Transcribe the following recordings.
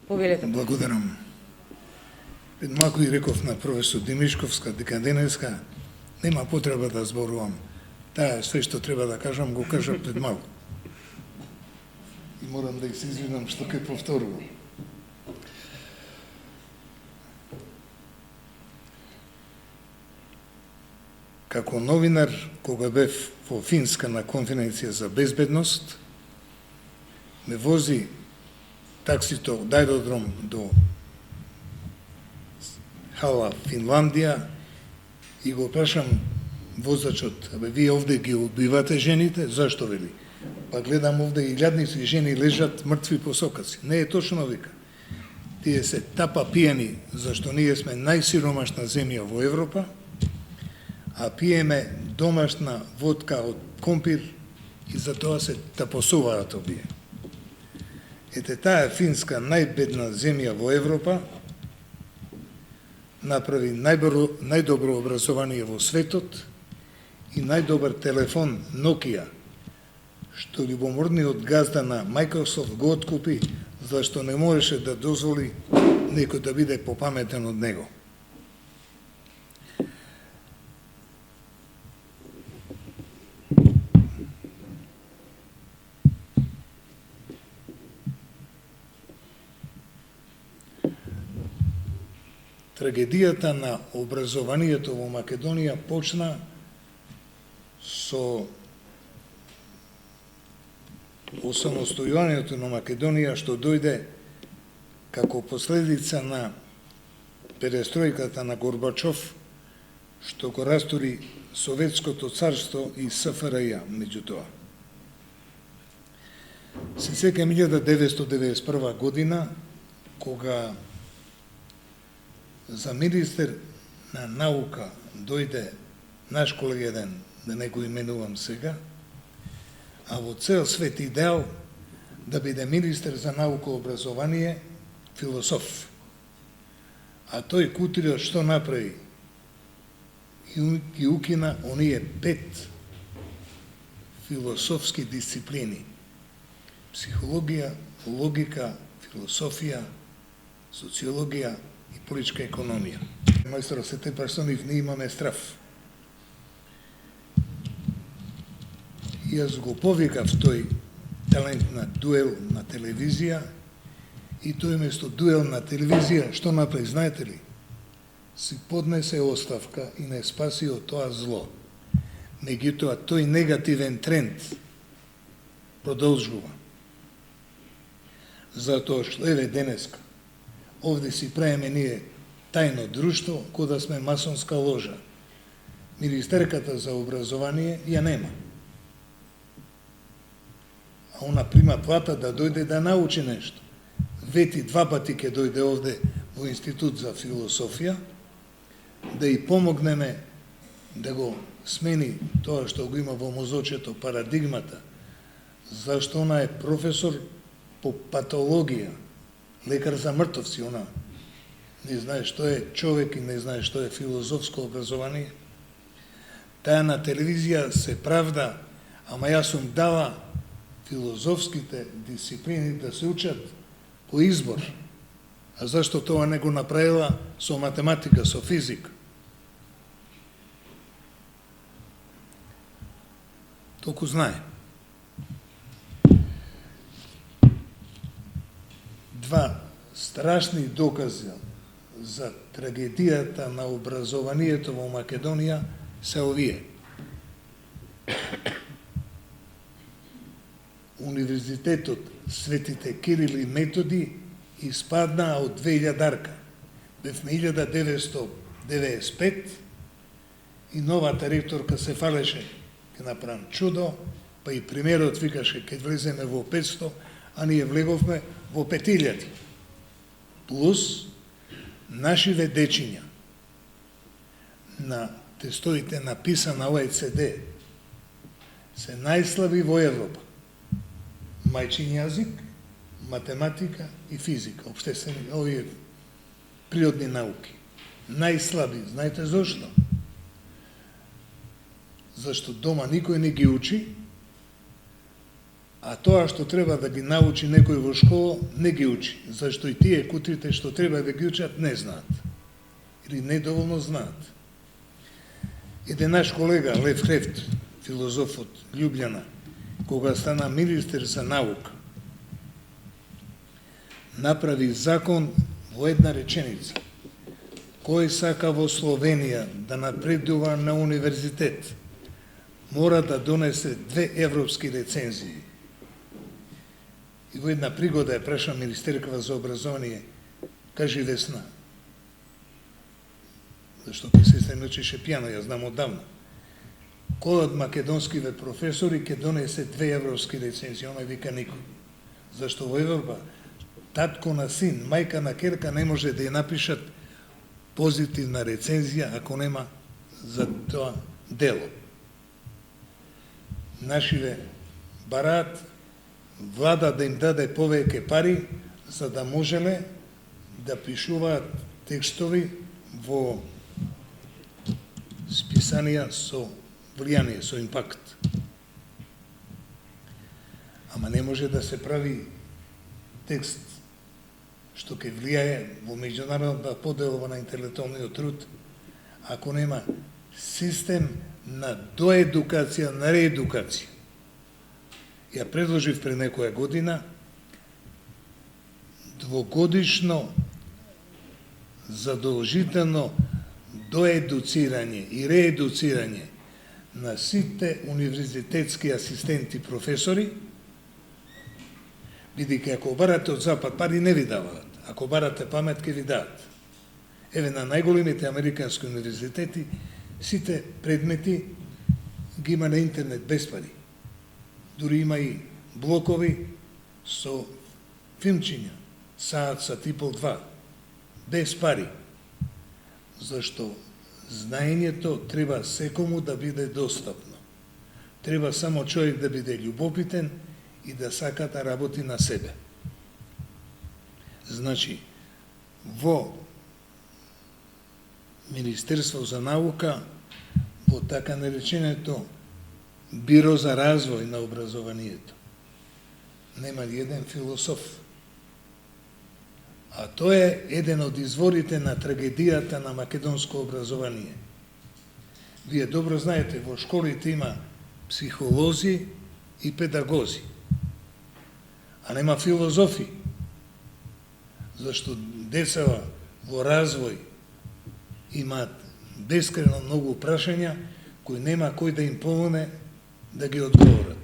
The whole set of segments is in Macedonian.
Повелете. Благодарам. Пред малку и реков на професор Димишковска дека денеска нема потреба да зборувам. Таа све што треба да кажам го кажа пред малку. И морам да се извинам што ќе повторувам. Како новинар, кога бев во Финска на конференција за безбедност, ме вози таксито од аеродром до Хала, Финландија, и го прашам возачот: "Абе, вие овде ги убивате жените?" "Зашто?" вели. "Па гледам овде илјадници жени лежат мртви по сокаци." "Не е точно," вика. "Тие се тапа пијани, зашто ние сме најсиромашна земја во Европа, а пиеме домашна водка од компир и затоа се тапосуваат овие." Ете, таа Финска, најбедна земја во Европа, направи најдобро образование во светот и најдобар телефон Nokia, што љубоморниот газда на Microsoft го откупи, зашто не можеше да дозволи некој да биде попаметен од него. Трагедијата на образованието во Македонија почна со осамостојувањето на Македонија, што дојде како последица на перестројката на Горбачов, што го растури Советското царство и СФРЈ меѓутоа. Се сеќам 1991 година, кога за министер на наука дојде наш колега еден, да не го именувам сега, а во цел свет идеал да биде министер за наука и образование философ. А тој Кутриот што направи? И укина оние 5 философски дисциплини: психологија, логика, философија, социологија и политичка економија. Мајстор Светен Парсонив, ние имаме страф. Јас го повикав тој талент на дуел на телевизија, и тој место дуел на телевизија што направи, знаете ли? Си поднесе оставка и не спаси од тоа зло. Меѓутоа, тој негативен тренд продолжува. Затоа што еве денеска овде си правиме ние тајно друштво, кога да сме масонска ложа. Министерката за образование ја нема. А она прима плата да дојде да научи нешто. Вети 2 пати ќе дојде овде во Институт за философија, да и помогнеме да го смени тоа што го има во мозочето, парадигмата, зашто она е професор по патологија, лекар за мртовци, она не знае што е човек и не знае што е филозофско образование. Таа на телевизија се правда, ама јас сум дала филозофските дисциплини да се учат по избор. А зашто тоа не го направила со математика, со физика? Толку знае. 2 страшни докази за трагедијата на образованието во Македонија се овие. Универзитетот Светите Кирил и Методи испадна од 2000-дарка. Бевме 1995 и новата ректорка се фалеше ќе направам чудо, па и премиерот викаше ќе влеземе во 500, а ние влеговме во 5000. Плюс нашиве дечиња на тестовите на PISA на OECD се најслаби во Европа. Мајчин јазик, математика и физика, општествени, овие природни науки. Најслаби, знаете зошто? Зашто дома никој не ги учи, А тоа што треба да ги научи некој во школа, не ги учи, зашто и тие кутрите што треба да ги учат не знаат. Или недоволно знаат. Еден наш колега, Лев Хрефт, филозоф од Љубљана, кога стана министер за наука, направи закон во една реченица. Кој сака во Словенија да напредува на универзитет, мора да донесе 2 европски рецензии. И во една пригода ја праша министеркава за образование, кажи Весна, зашто ке се учеше пијано, ја знам оддавна, кој од македонскиве професори ќе донесе 2 европски рецензии? Онај вика никој. Зашто во Европа татко на син, мајка на керка не може да ја напишат позитивна рецензија ако нема за тоа дело. Нашиве бараат влада да им даде повеќе пари за да можеле да пишуваат текстови во списанија со влијание, со импакт. Ама не може да се прави текст што ќе влијае во меѓународната поделба на интелектуалниот труд, ако нема систем на доедукација, на реедукација. Ја предложив пред некоја година двогодишно задолжително доедуцирање и реедуцирање на сите универзитетски асистенти професори, бидејќи ако барате од Запад пари не ви даваат, ако барате памет ке ви дадат. Еве на најголемите американски универзитети сите предмети ги има на интернет без пари. Дури има и блокови со филмчиња, саат, сат и пол, 2, без пари. Зашто знаењето треба секому да биде достапно. Треба само човек да биде љубопитен и да сака да работи на себе. Значи, во Министерство за наука, во така нареченото Биро за развој на образованието, нема ли еден философ? А тоа е еден од изворите на трагедијата на македонско образование. Вие добро знаете, во школите има психолози и педагози, а нема филозофи, зашто децава во развој имаат бескрено многу прашања кои нема кој да им помогне да ги одговорат.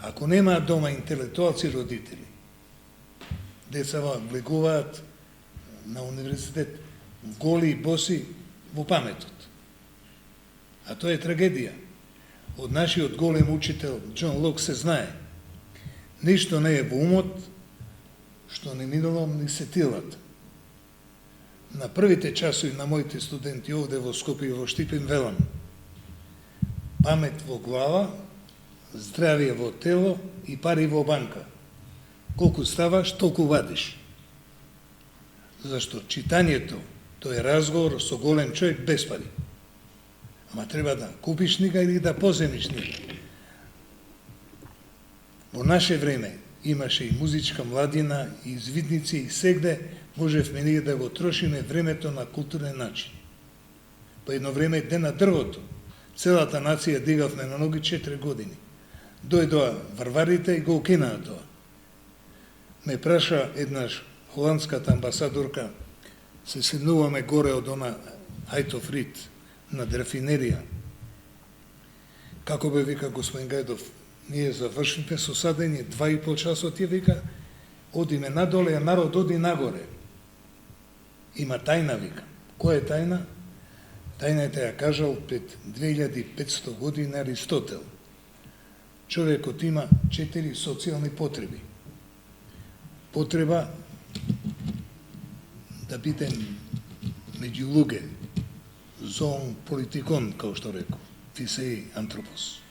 Ако немаат дома интелектуалци родители, децава влегуваат на универзитет голи и боси во паметот. А тоа е трагедија. Од нашиот голем учител Џон Лок се знае. Ништо не е во умот што не минало ни сетилата. На првите часови на моите студенти овде во Скопје и во Штипин велам: памет во глава, здравие во тело и пари во банка. Колку ставаш, толку вадиш. Зашто читањето, тоа е разговор со голем човек без пари. Ама треба да купиш книга или да поземиш книга. Во наше време имаше и музичка младина, и извидници, и сегде можевме ние да го трошиме времето на културен начин. По едно време ден на дрвото, целата нација дигавме на ноги 4 години. Дојдоа варварите и го укинаа тоа. Ме праша еднаш холандската амбасадорка, се седнуваме горе од она Хајтов Рид на рафинерија. Како бе, вика господин Гајдов, ние завршивме со садење 2,5 часот, ја вика, одиме надоле, а народ оди нагоре. Има тајна, вика. Која е тајна? Тајната ја кажал пред 2500 години Аристотел. Човекот има 4 социјални потреби. Потреба да биде меѓу луѓе, зоон политикон, како што рекол, фисеи антропос.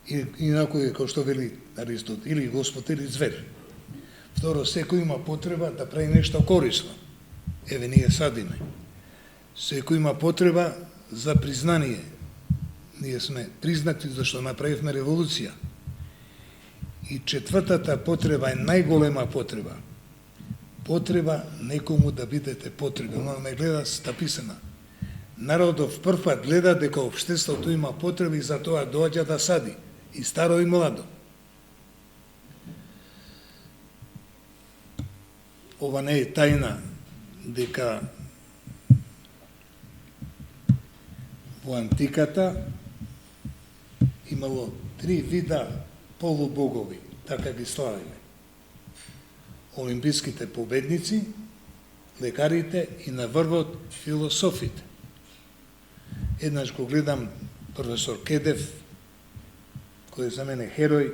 Инако е, како што вели Аристотел, или Господ, или звер. Второ, секој има потреба да прави нешто корисно. Еве, ние садиме. Секој има потреба за признание. Ние сме признати зашто направивме револуција. И четвртата потреба е најголема потреба. Потреба некому да бидете потреби. Оно не гледа стаписана. Народов прв пат гледа дека општеството има потреби и затоа доаѓа да сади. И старо и младо. Ова не е тајна дека во антиката имало 3 вида полубогови, така ги славиме. Олимписките победници, лекарите и на врвот философите. Еднаш го гледам професор Кедев, кој е за мене херој,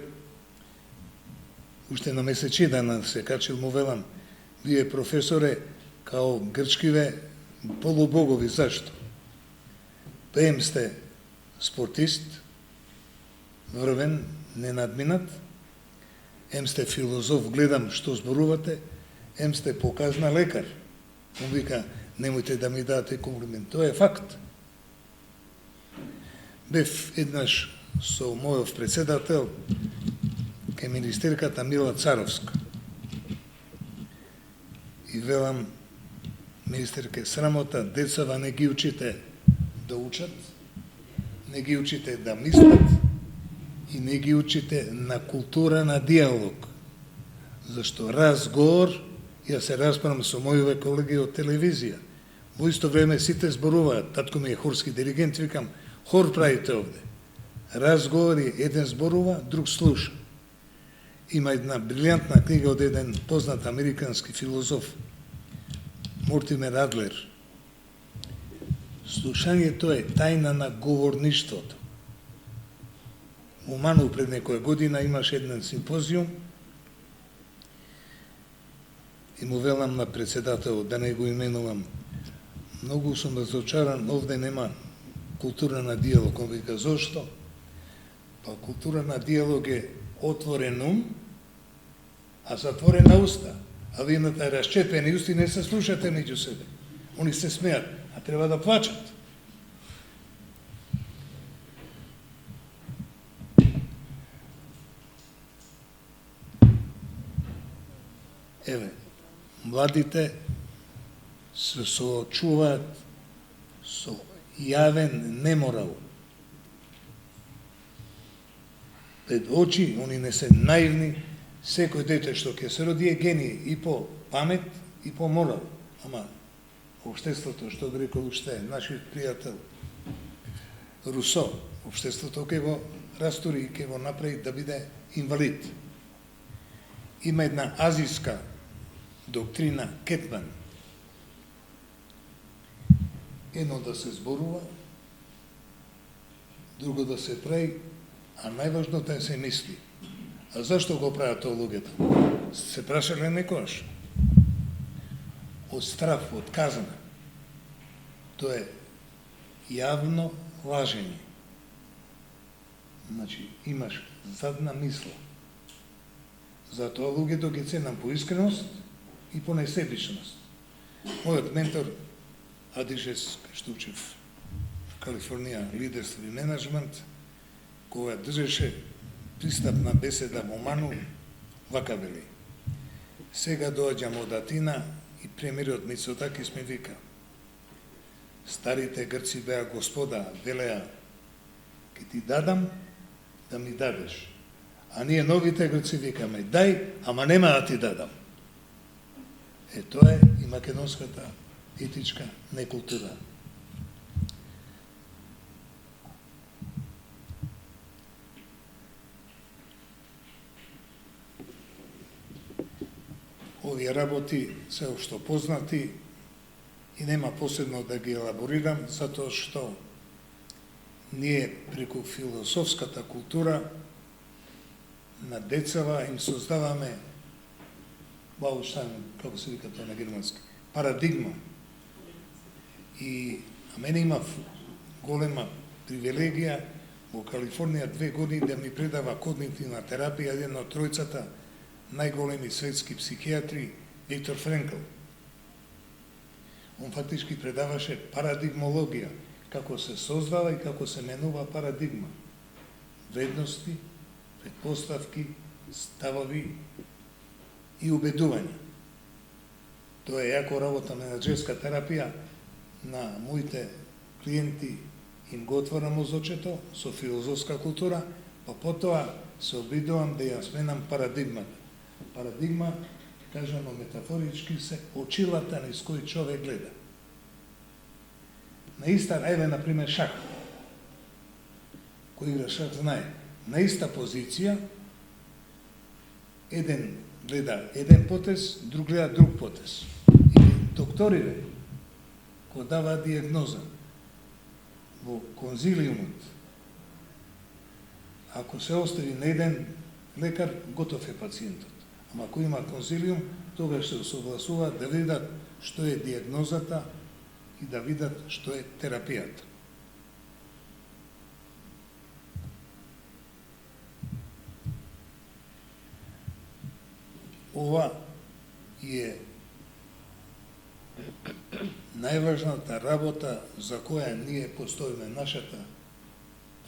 уште на месечи дана се качил, му велам, вие професоре, као грчкиве полубогови, зашто? Ем сте спортист, врвен, ненадминат, ем сте филозоф, гледам што зборувате, ем сте показна лекар. Он вика, немојте да ми дадете комплимент. Тоа е факт. Бев еднаш со мојов председател кај министерката Мила Царовска. И велам, министерке, срамота, децава не ги учите да учат, не ги учите да мислат и не ги учите на култура на диалог. Зашто разговор, ја се расправам со мојове колеги од телевизија, во исто време сите зборуваат, татко ми е хорски диригент, викам, хор правите овде. Разговори, еден зборува, друг слуша. Има една брилјантна книга од еден познат американски филозоф, Мортимер Адлер. Слушањето е тајна на говорништвото. Во Ману пред некоја година имаше еден симпозиум и му велам на председател, да не го именувам, многу сум разочаран, овде нема култура на диалог. Он вика, зошто? Па култура на диалог е отворен ум, а затворена уста. А вие имате расчепени усти, не се слушате меѓу себе. Они се смеат, а треба да плачат. Еве, младите се соочуваат со јавен неморал. Пред очи, они не се наивни, секој дете што ќе се роди е гений и по памет и по морал. Ама општеството, што го рекол уште, нашиот пријател Русо, општеството ќе го растури и ќе го направи да биде инвалид. Има една азиска доктрина Кетман. Едно да се зборува, друго да се прави, а најважното е се мисли. А зашто го прават тоа луѓето? Се прашале некојаш? Од страв, од казна. Тоа е јавно лажење. Значи, имаш задна мисла. Затоа луѓето ги ценам по искреност и по несебичност. Мојот ментор, Адишес, што учев в Калифорнија, лидерство и менеджмент, кога држеше пристапна беседа во Ману, вака вели. Сега доаѓам од Атина и премиерот Мицотакис ми вика. Старите грци беа господа, велеа, ке ти дадам, да ми дадеш. А ние новите грци викаме, дај, ама нема да ти дадам. Е, тоа е и македонската етичка некултура. Овие работи се уште познати и нема посебно да ги елаборирам, затоа што ние преку философската култура на децава им создаваме Баушан, како се вика тоа на германски, парадигма. И а мене има голема привилегија во Калифорнија 2 години да ми предава когнитивна терапија еден од тројцата најголеми светски психијатри, Виктор Френкл. Он фактички предаваше парадигмологија, како се создава и како се менува парадигма. Вредности, предпоставки, ставови и убедувања. Тоа е јако работа менаџерска терапија. На моите клиенти им го отворам мозочето со филозофска култура, па потоа се обидувам да ја сменам парадигмата. Парадигма, кажано метафорички, се очилата низ кои човек гледа. На иста, еве, например, шах. Кој игра шах знае. На иста позиција, еден гледа еден потез, друг гледа друг потез. И докторите, кој дава диагноза во конзилиумот, ако се остави на еден лекар, готов е пациентот. Ама ако има конзилиум, тогаш се согласуваат да видат што е диагнозата и да видат што е терапијата. Ова е најважната работа за која ние постоиме, нашата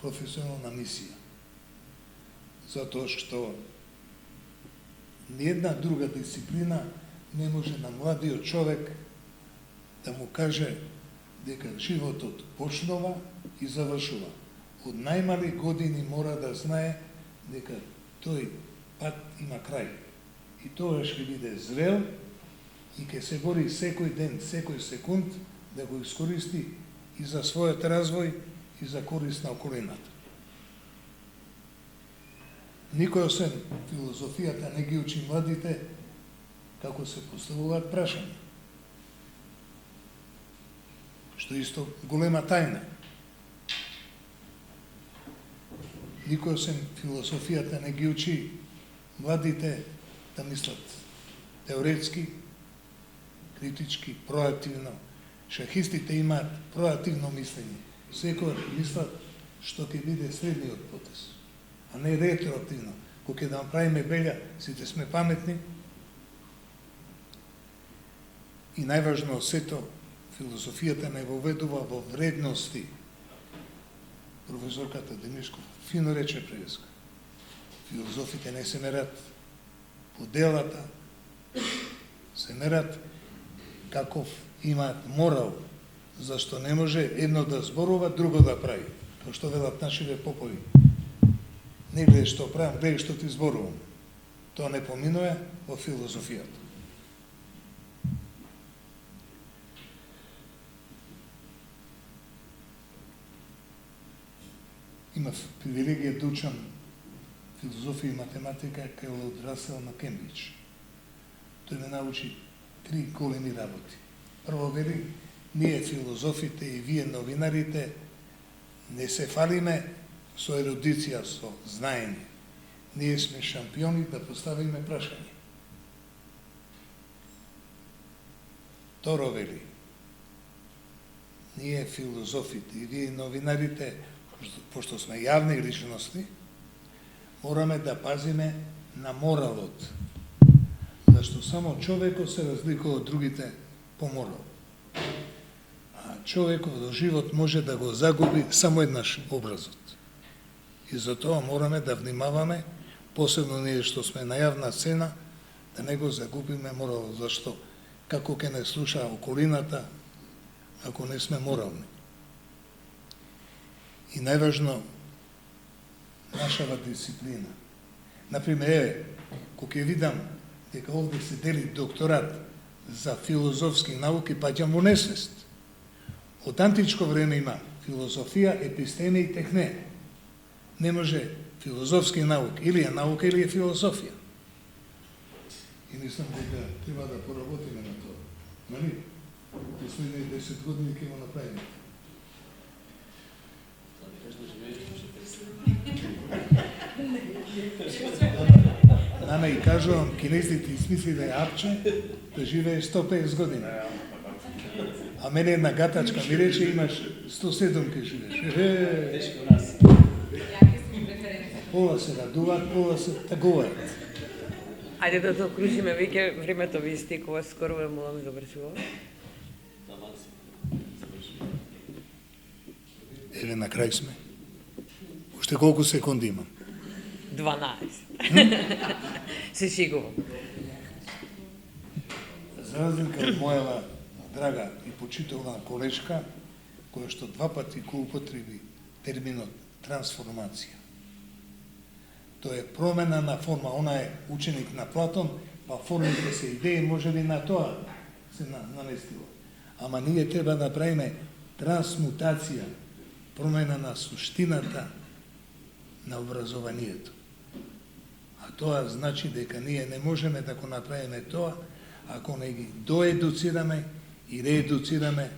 професионална мисија. Затоа што ниедна друга дисциплина не може на младиот човек да му каже дека животот почнува и завршува. Од најмали години мора да знае дека тој пат има крај. И тогаш ќе биде зрел и ќе се бори секој ден, секој секунд да го искористи и за својот развој и за корист на околината. Никој освен филозофијата не ги учи младите како се поставуваат прашања. Што исто голема тајна. Никој освен филозофијата не ги учи младите да мислат теоретски, критички, проактивно. Шахистите имаат проактивно мислење. Секој мислат што ќе биде следниот потез, а не ретроактивно. Кога ќе да правиме белја, сите сме паметни. И најважно сето, филозофијата не воведува во вредности. Професорката Демишков фино рече преска. Филозофите не се мерат по делата, се мерат каков имаат морал, зашто не може едно да зборува, друго да прави. Тоа што велат нашите попови. Не гледај што правам, гледај што ти зборувам. Тоа не поминува во филозофијата. Имав привилегија да учам филозофија и математика кај Лорд Расел на Кембридж. Тој ме научи 3 големи работи. Прво вели, ние филозофите и вие новинарите не се фалиме со ерудиција, со знаење. Ние сме шампиони да поставиме прашање. Второ вели, ние филозофите и вие новинарите, пошто сме јавни личности, мораме да пазиме на моралот, зашто само човекот се разликува од другите по морал. А човекот до живот може да го загуби само еднаш образот. И затоа мораме да внимаваме, посебно ние што сме на јавна сцена, да не го загубиме моралот, зашто како ќе не слуша околината ако не сме морални. И најважно, нашава дисциплина. Например, кога ќе видам дека овде се дели докторат за филозофски науки, паѓам во несвест. Од античко време има филозофија, епистеме и техне. Не може филозофски науки, или е наука, или е филозофија. И мислам дека треба да поработиме на тоа. Нали? Последните 10 години ќе го направиме. Наме и кажувам, кинезите измислиле апче да живее 150 години. А мене една гатачка ми рече, имаш 107 ке живееш. Пола се радуваат, пола се тагуваат. Ајде да тоа кружиме, веќе времето ви истекува, скоро ве молам да завршуваме. Еве на крај сме. Уште колку секунди имам? 12. Се шегувам. За разлика од мојава драга и почитувана колешка, која што два пати го употреби терминот трансформација. Тоа е промена на форма, она е ученик на Платон, па формите се идеи, може би на тоа се наместило. Ама ние треба да правиме трансмутација, промена на суштината на образованието. А тоа значи дека ние не можеме да го направиме тоа ако не ги доедуцираме и реедуцираме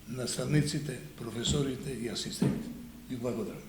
наставниците, професорите и асистентите. Ви благодарам.